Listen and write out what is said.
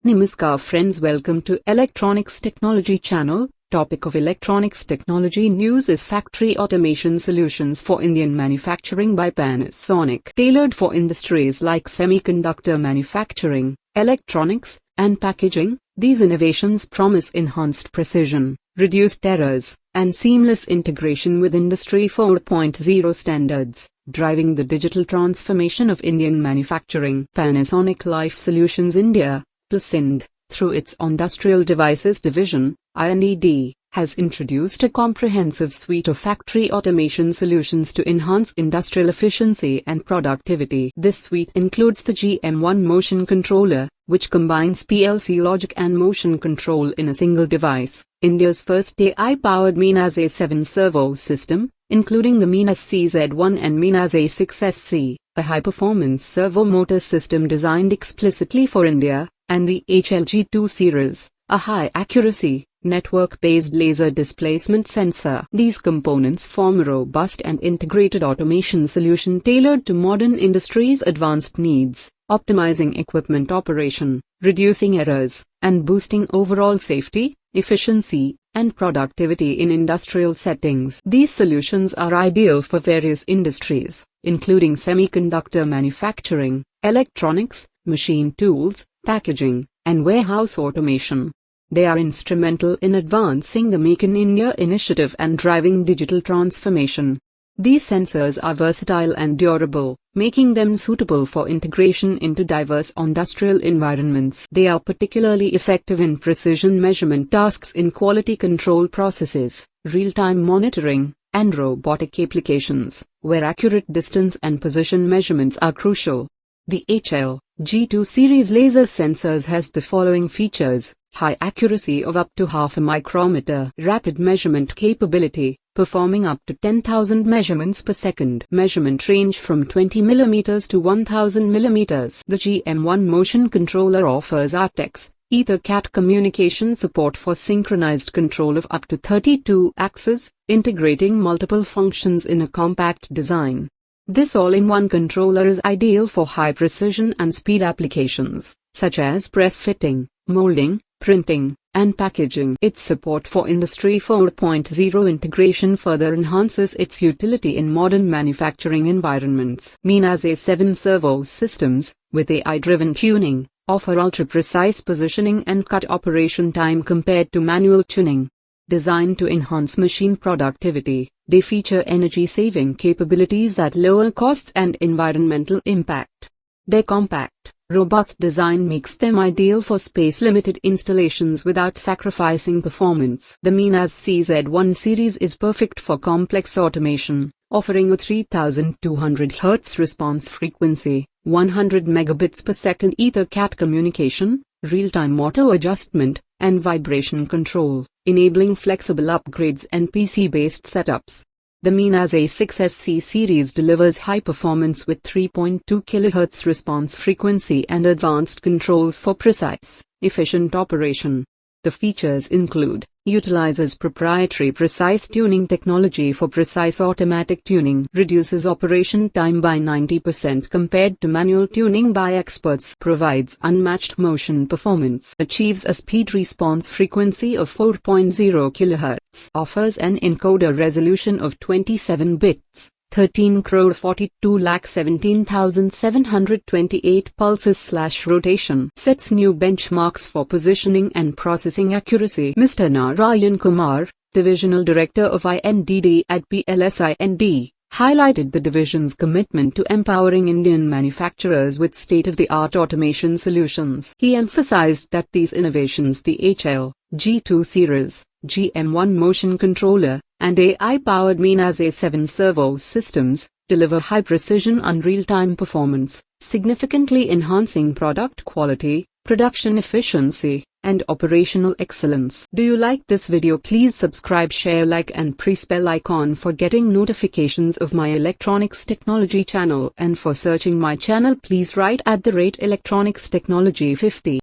Namaskar friends, welcome to Electronics Technology channel. Topic of electronics technology news is factory automation solutions for Indian manufacturing by Panasonic. Tailored for industries like semiconductor manufacturing, electronics, and packaging, these innovations promise enhanced precision, reduced errors, and seamless integration with Industry 4.0 standards, driving the digital transformation of Indian manufacturing. Panasonic Life Solutions India, PLSIND, through its Industrial Devices Division, IND, has introduced a comprehensive suite of factory automation solutions to enhance industrial efficiency and productivity. This suite includes the GM1 motion controller, which combines PLC logic and motion control in a single device, India's first AI-powered Minas A7 servo system, including the Minas CZ1 and Minas A6SC, a high-performance servo motor system designed explicitly for India, and the HLG2 series, a high-accuracy, network-based laser displacement sensor. These components form a robust and integrated automation solution tailored to modern industries' advanced needs, optimizing equipment operation, reducing errors, and boosting overall safety, efficiency, and productivity in industrial settings. These solutions are ideal for various industries, including semiconductor manufacturing, electronics, machine tools, packaging, and warehouse automation. They are instrumental in advancing the Make in India initiative and driving digital transformation. These sensors are versatile and durable, making them suitable for integration into diverse industrial environments. They are particularly effective in precision measurement tasks in quality control processes, real-time monitoring, and robotic applications, where accurate distance and position measurements are crucial. The HLG2 series laser sensors has the following features: high accuracy of up to half a micrometer, rapid measurement capability, performing up to 10,000 measurements per second. Measurement range from 20 mm to 1000 mm. The GM1 motion controller offers RTX, EtherCAT communication support for synchronized control of up to 32 axes, integrating multiple functions in a compact design. This all-in-one controller is ideal for high-precision and speed applications, such as press fitting, molding, printing, and packaging. Its support for Industry 4.0 integration further enhances its utility in modern manufacturing environments. Minas A7 servo systems, with AI-driven tuning, offer ultra-precise positioning and cut operation time compared to manual tuning. Designed to enhance machine productivity, they feature energy-saving capabilities that lower costs and environmental impact. Their compact, robust design makes them ideal for space-limited installations without sacrificing performance. The Minas CZ1 series is perfect for complex automation, offering a 3200 Hz response frequency, 100 megabits per second EtherCAT communication, real-time auto adjustment, and vibration control, enabling flexible upgrades and PC-based setups. The Minas A6SC series delivers high performance with 3.2 kHz response frequency and advanced controls for precise, efficient operation. The features include: utilizes proprietary precise tuning technology for precise automatic tuning, reduces operation time by 90% compared to manual tuning by experts, provides unmatched motion performance, achieves a speed response frequency of 4.0 kHz, offers an encoder resolution of 27 bits, 13,42,17,728 pulses/rotation, sets new benchmarks for positioning and processing accuracy. Mr. Narayan Kumar, Divisional Director of INDD at PLSIND, highlighted the division's commitment to empowering Indian manufacturers with state-of-the-art automation solutions. He emphasized that these innovations, the HLG2 series, GM1 motion controller, and AI-powered Minas A7 servo systems, deliver high precision and real-time performance, significantly enhancing product quality, production efficiency, and operational excellence. Do you like this video? Please subscribe, share, like, and press bell icon for getting notifications of my electronics technology channel, and for searching my channel please write @electronics technology 50.